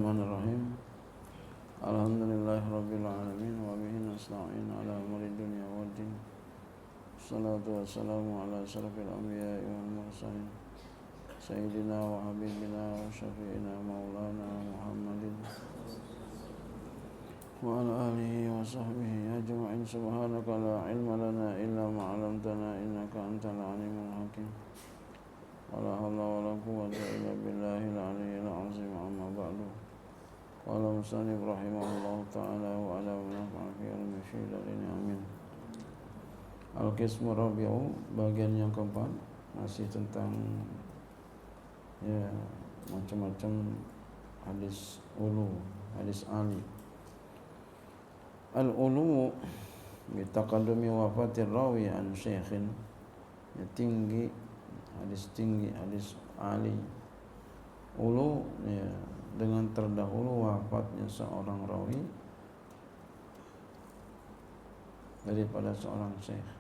Bismillahirrahmanirrahim. Alhamdulillahirabbil alamin wa bihi nasta'in ala umuri dunya waddin. Wassalatu wassalamu ala asyrafil anbiya'i wal mursalin sayyidina wa habibina wa syafi'ina maulana Muhammadin wa ala alihi wa sahbihi ajma'in. Subhanaka la ilma lana illa ma 'allamtana innaka antal alimul hakim. Wala hawla wala quwwata illa billahil aliyyil azim. Amma ba'du. Qala musannif rahimahullahu ta'ala wa ala nafa'a fi ilmi syidalini amin. Al-Qismu Rabi'u, bagian yang keempat, masih tentang macam-macam hadis ulu, hadis ali. Al-ulu bitaqaddumi wafatir rawi an syekhin, tinggi, hadis ali. Ulu dengan terdahulu wafatnya seorang rawi daripada seorang syekh.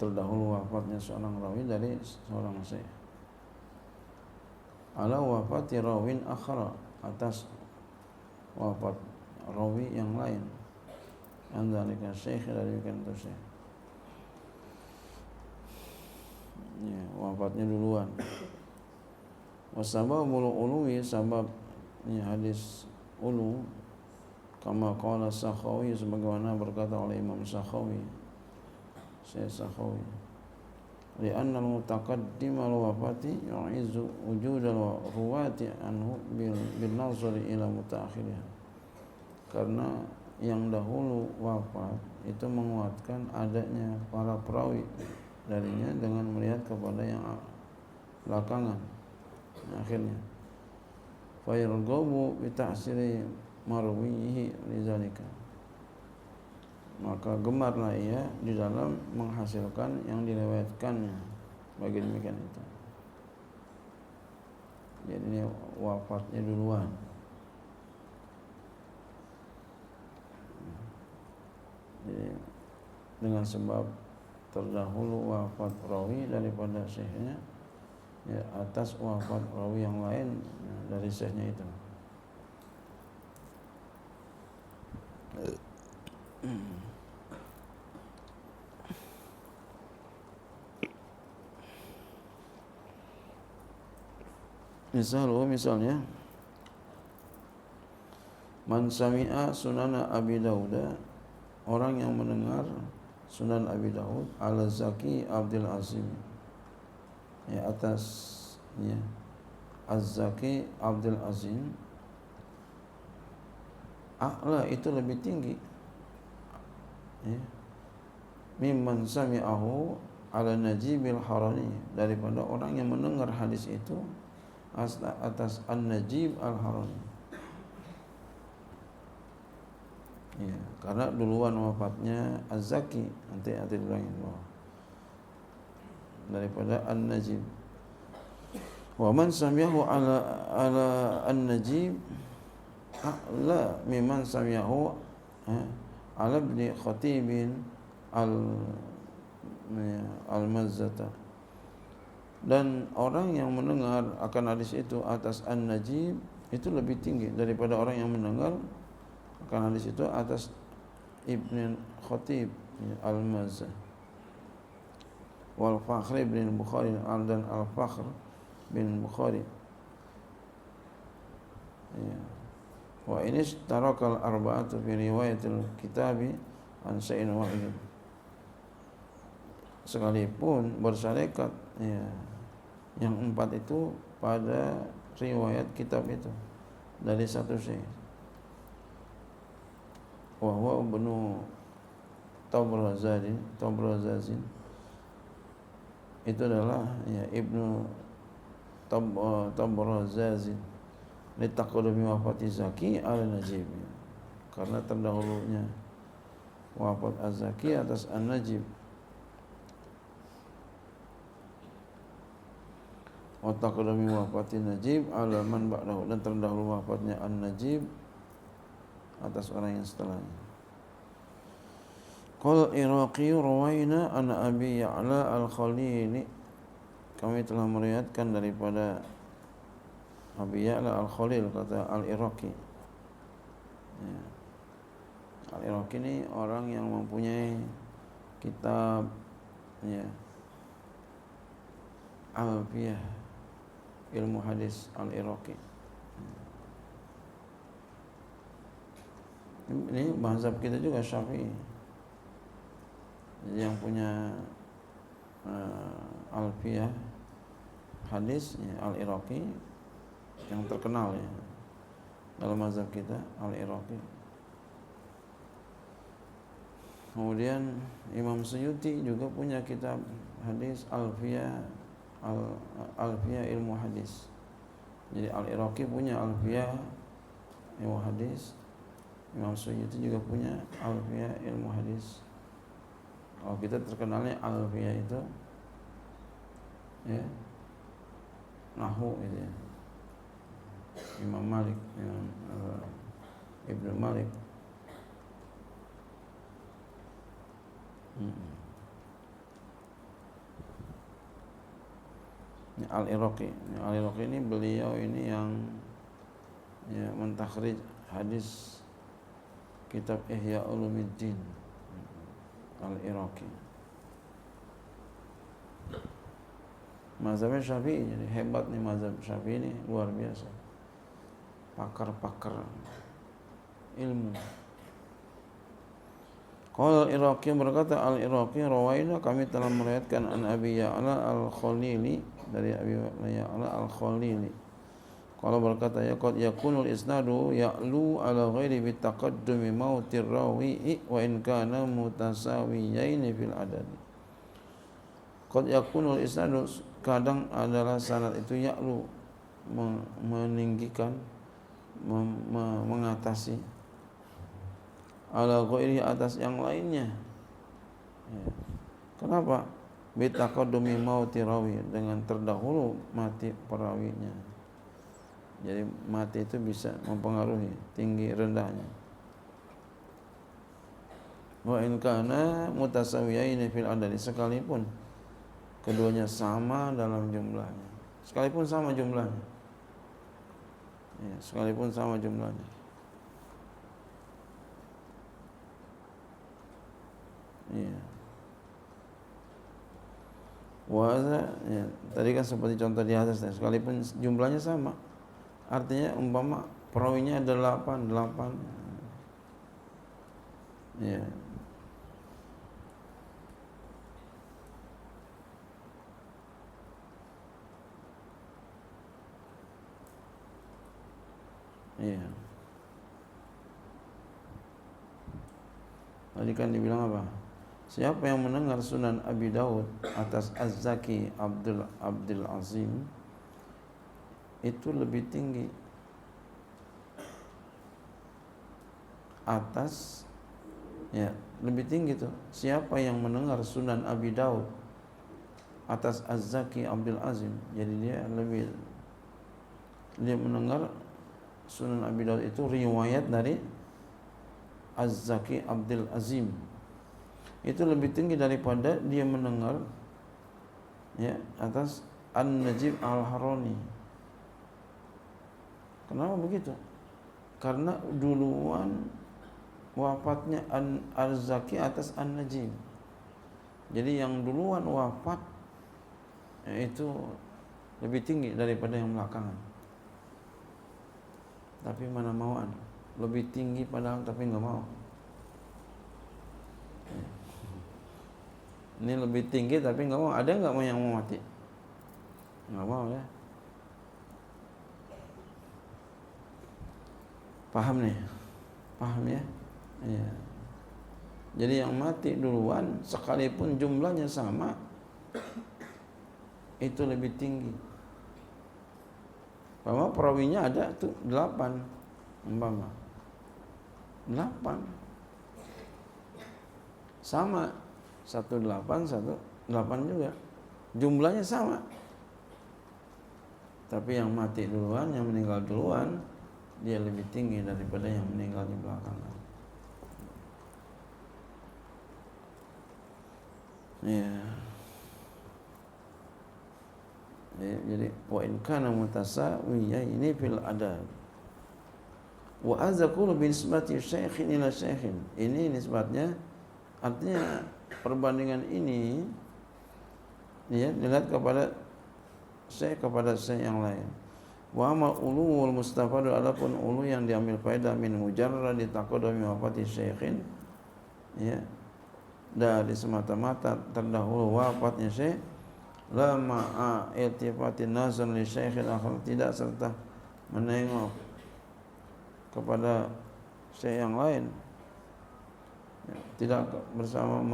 Terdahulu wafatnya seorang rawi dari seorang syekh. Ala wafati rawin akhara, atas wafat rawi yang lain. Andalika syekh dari itu syekh. Wafatnya duluan. Wasababul uluwi, sababnya hadis ulu, kama qala Sakhawi, sebagaimana berkata oleh Imam Sakhawi, Syekh Sakhawi, li'anna al-mutaqaddim al-wafati yu'izu wujud al-ruwati anhu bil nazari ila mutaakhiriha. Karena yang dahulu wafat itu menguatkan adanya para perawi darinya dengan melihat kepada yang belakangan akhirnya. Fa yarghabu bi ta'siri marwihi lidzalika, maka gemarlah ia di dalam menghasilkan yang diriwayatkannya bagi demikian itu. Jadi ini wafatnya duluan. Jadi dengan sebab terdahulu wafat rawi daripada syekhnya, atas wafat rawi yang lain dari syekhnya itu. Misalnya man sami'a sunana Abi Dawud, orang yang mendengar Sunan Abi Dawud, al-Zaki Abdul Azim, atasnya Az-Zaki Abdul Azim, a'la, itu lebih tinggi, mimman sami'ahu ala Najibil Harani, daripada orang yang mendengar hadis itu atas An-Najib Al-Harani. Karena duluan wafatnya Az-Zaki, nanti bilangin daripada An-Najib. Wa man sami'ahu ala An-Najib a'la mimman sami'ahu ala Ibn Khatib al-Mazzata. Dan orang yang mendengar akan hadis itu atas An-Najib itu lebih tinggi daripada orang yang mendengar akan hadis itu atas Ibn Khatib al-Mazzah wal Fakhr bin Bukhari, dan al-Fakhr bin Bukhari. Wa inis tarakal arba'atu fi riwayatil kitabi an syai'in wahid, sekalipun bersyarekat yang empat itu pada riwayat kitab itu dari satu syekh. Wa huwa Ibnu Tabrazazin, itu adalah Ibnu Tabrazazin, litaqaddumi wafati Zaki al-Najib, karena terdahulunya wafat Az-Zaki atas An-Najib. Wa taqaddumi wafati Najib ala man ba'dahu, dan terdahulu wafatnya An-Najib atas orang yang setelahnya. Qal Iraqi rawaina an Abi Ya'la al-Khalili kami telah meriwayatkan daripada Abi Ya'la Al-Khalil, kata Al-Iraqi. Ya. Al-Iraqi ini orang yang mempunyai kitab ya Alfiyah ilmu hadis Al-Iraqi. Ini mazhab kita juga Syafi'i. Jadi yang punya Alfiyah hadis ya, Al-Iraqi yang terkenal ya dalam mazhab kita, Al-Iraqi. Kemudian Imam Suyuti juga punya kitab hadis Alfiyah ilmu hadis. Jadi Al-Iraqi punya Alfiyah ilmu hadis, Imam Suyuti juga punya Alfiyah ilmu hadis. Kalau kita terkenalnya Alfiyah itu ya nahwu itu ya. Imam Malik, Ibnu Malik. Al-Iraqi. Al-Iraqi ini beliau ini yang ya mentakhrij hadis kitab Ihya Ulumuddin. Al-Iraqi. Mazhab Syafi'i, jadi hebat nih mazhab Syafi'i ini, luar biasa. Pakar-pakar ilmu. Qala Al-Iraqi, berkata Al-Iraqi, rawaina, kami telah meriwayatkan an Abi Ya'la Al-Khalili, dari Abi Ya'la Al-Khalili. Qala berkata ya qad yakunul isnadu ya'lu ala ghairi bitaqaddumi mautir rawi wa in kana mutasawiyaini fil adad. Qad yakunul isnadu, kadang adalah sanad itu ya'lu meninggikan, mengatasi ala ghairi, atas yang lainnya ya. Kenapa? Bitaqaddumi mauti rawi, dengan terdahulu mati perawinya. Jadi mati itu bisa mempengaruhi tinggi rendahnya. Wa in kana mutasawiyaini fil adadi, sekalipun keduanya sama dalam jumlahnya. Sekalipun sama jumlahnya ya, sekalipun sama jumlahnya. Iya. Ya, tadi kan seperti contoh di atas, sekalipun jumlahnya sama, artinya umpama perawinya ada 8. Ya. Iya. Tadi kan dibilang apa? Siapa yang mendengar Sunan Abi Daud atas Az-Zaki Abdul Azim, itu lebih tinggi atas ya, lebih tinggi tuh. Siapa yang mendengar Sunan Abi Daud atas Az-Zaki Abdul Azim, jadi dia mendengar Sunan Abi Daud itu riwayat dari Az-Zaki Abdul Azim, itu lebih tinggi daripada dia mendengar ya atas An-Najib Al-Harani. Kenapa begitu? Karena duluan wafatnya Az-Zaki atas An-Najib. Jadi yang duluan wafat itu lebih tinggi daripada yang belakangan. Tapi mana mauan, lebih tinggi padahal tapi nggak mau. Ini lebih tinggi tapi nggak mau. Ada nggak mau yang mau mati? Nggak mau ya. Paham nih? Paham ya? Iya. Jadi yang mati duluan sekalipun jumlahnya sama, itu lebih tinggi. Umpama perawinya ada tuh 8, umpama 8 sama, 18 juga jumlahnya sama, tapi yang mati duluan, yang meninggal duluan, dia lebih tinggi daripada yang meninggal di belakangan. Ya. Jadi wa in kana mutasawiyaini fil adab. Wa azqulu bi nisbati syaikhin ila syaikhin. Ini nisbatnya, artinya perbandingan ini ya dilihat kepada syekh yang lain. Wa amal ulul mustafadu, adapun ulu yang diambil faedah min mujarradi taqaddumi wafati syaikhin, ya, dari semata-mata terdahulu wafatnya syekh, la ma'a iltifatin nazar li syaikhil akhar, tidak serta menengok kepada syekh yang lain, ya, tidak bersama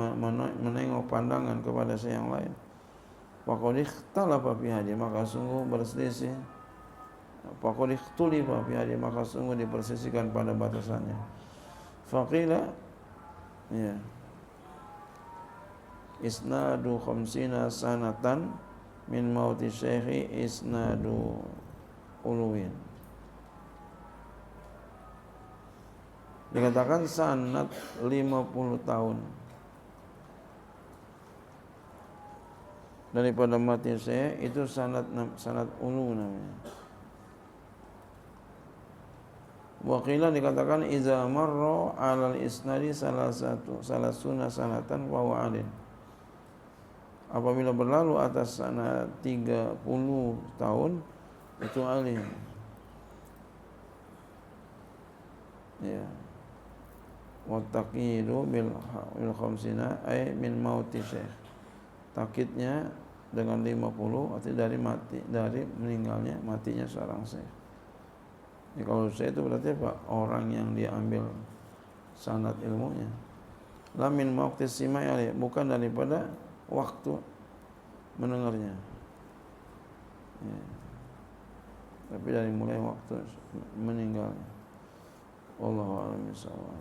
menengok pandangan kepada syekh yang lain. Faqad ikhtalafa fi hadhihi, maka sungguh berselisih. Faqad ikhtulifa fi hadhihi, maka sungguh dipersisihkan pada batasannya. Faqila, ya, isnadu khamsina sanatan min mauti syekhi isnadu uluwin. Dikatakan sanad 50 tahun daripada mati syekh, itu sanad ulu namanya. Waqilah, dikatakan iza marra alal isnadi salasuna sanatan wa huwa adin, apabila berlalu atas sanad 30 tahun itu alim, ya. Wa taqidu bil khamsina ay min mauti syekh, takidnya dengan 50 arti dari meninggalnya, matinya seorang syekh. Ya, kalau syekh itu berarti apa? Orang yang diambil sanad ilmunya. La min mauti simai, bukan daripada waktu mendengarnya, ya, tapi dari mulai waktu meninggalnya. Wallahu a'lam bishawab.